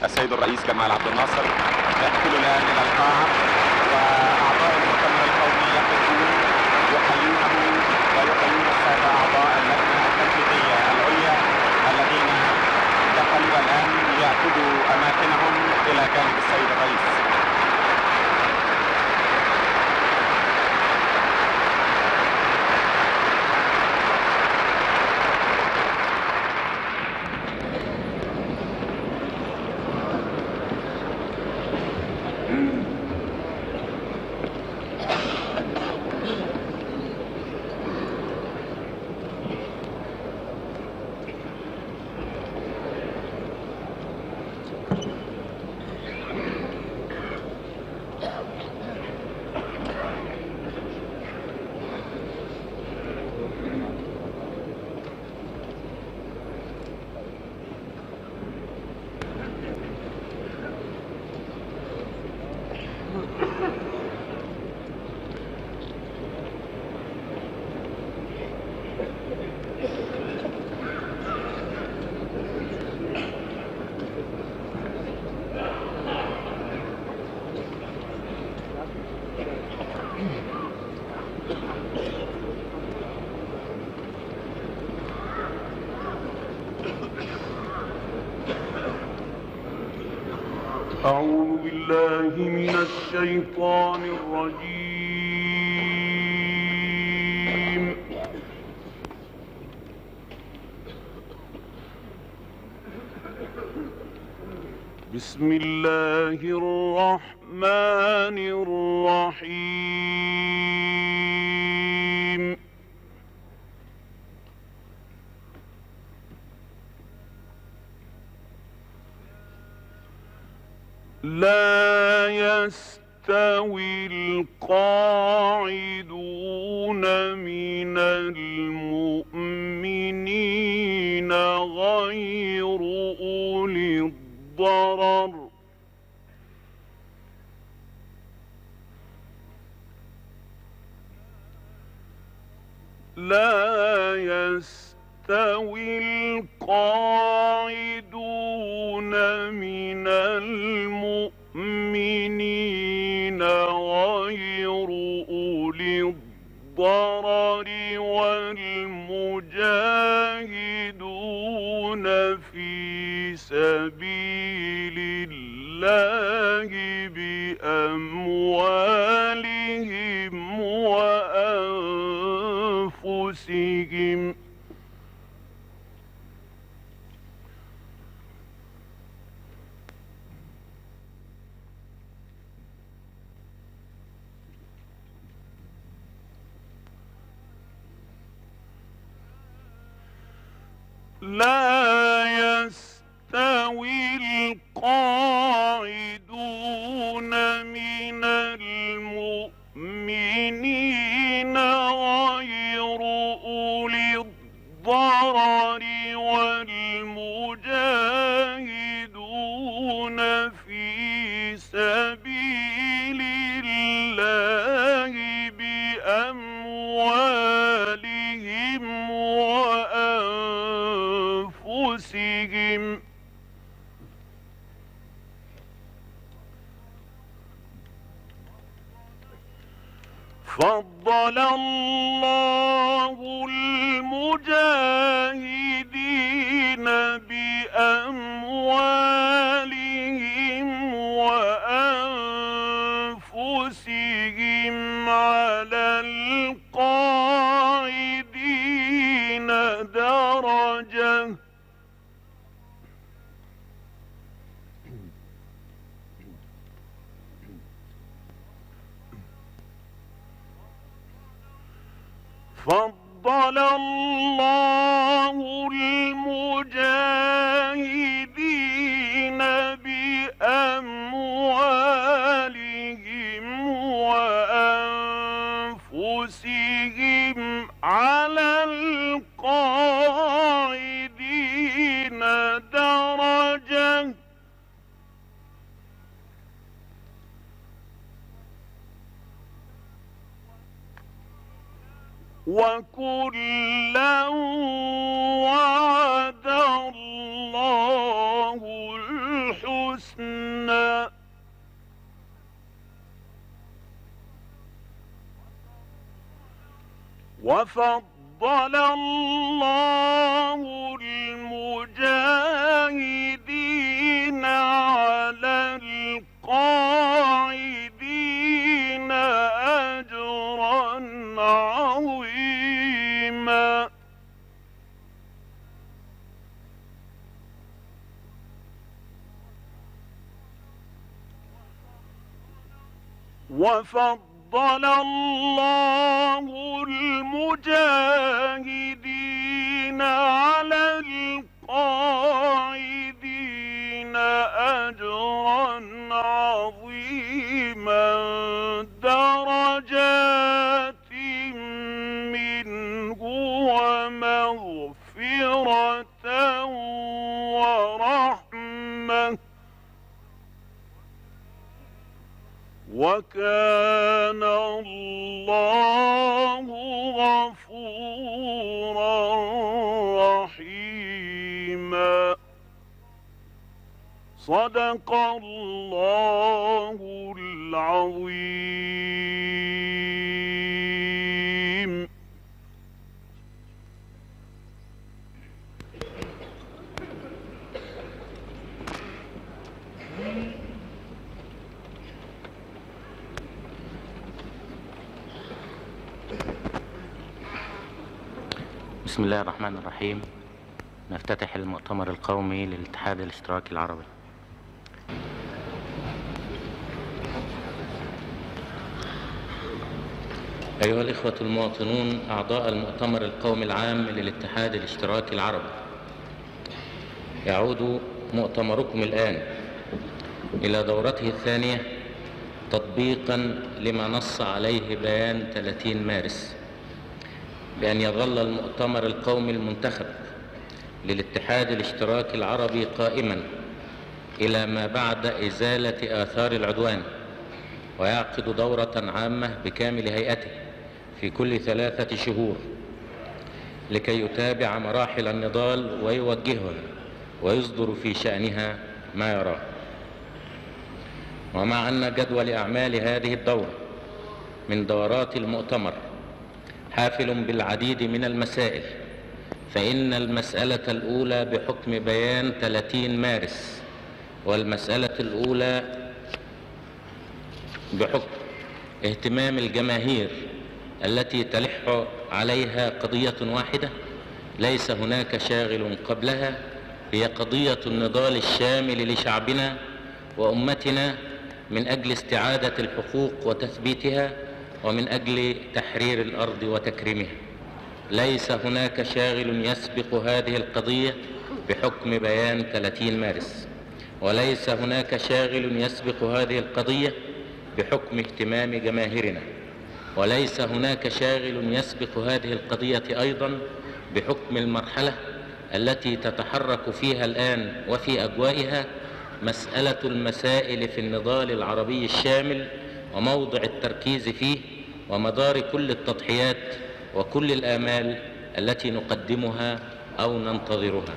السيد الرئيس جمال عبد الناصر يدخل الآن إلى القاعة، وأعضاء المؤتمر القومي يقفون يحيونه ويحيون السادة أعضاء اللجنة التنفيذية العليا الذين دخلوا الآن ليأخذوا أماكنهم إلى جانب السيد الرئيس. أعوذ بالله من الشيطان الرجيم. بسم الله الرحمن الرحيم. لا يستوي القاعدون من المؤمنين غير أولي الضرر من المؤمنين غير أولي الضرر والمجاهدون في سبيل الله بأموالهم وأنفسهم. لا يستوي القاعدون من المؤمنين غير أولي الضرر والمجاهدون في سبيل الله بأموالهم وأنفسهم. فضل الله المجاهدين بأموالهم وأنفسهم على القاعدين درجة. فضل الله المجاهدين بأموالهم وأنفسهم على القاعدين درجة. وكلا وعد الله الحسنى الحسنى وفضل الله المجاهدين على القاعدين أجرا عظيما. وفضل الله المجاهدين على القاعدين أجرا عظيما درجات منه ومغفرة ورحمة وكان الله غفورا رحيما. صدق الله العظيم. بسم الله الرحمن الرحيم. نفتتح المؤتمر القومي للاتحاد الاشتراكي العربي. أيها الإخوة المواطنون أعضاء المؤتمر القومي العام للاتحاد الاشتراكي العربي، يعود مؤتمركم الآن إلى دورته الثانية تطبيقا لما نص عليه بيان 30 مارس بأن يظل المؤتمر القومي المنتخب للاتحاد الاشتراكي العربي قائما إلى ما بعد إزالة آثار العدوان، ويعقد دورة عامة بكامل هيئته في كل 3 شهور لكي يتابع مراحل النضال ويوجهها ويصدر في شأنها ما يراه. ومع أن جدول أعمال هذه الدورة من دورات المؤتمر حافل بالعديد من المسائل، فإن المسألة الأولى بحكم بيان 30 مارس والمسألة الأولى بحكم اهتمام الجماهير التي تلح عليها قضية واحدة ليس هناك شاغل قبلها، هي قضية النضال الشامل لشعبنا وأمتنا من أجل استعادة الحقوق وتثبيتها ومن أجل تحرير الأرض وتكريمها. ليس هناك شاغل يسبق هذه القضية بحكم بيان 30 مارس، وليس هناك شاغل يسبق هذه القضية بحكم اهتمام جماهيرنا، وليس هناك شاغل يسبق هذه القضية أيضا بحكم المرحلة التي تتحرك فيها الآن وفي أجوائها مسألة المسائل في النضال العربي الشامل وموضع التركيز فيه ومدار كل التضحيات وكل الآمال التي نقدمها أو ننتظرها.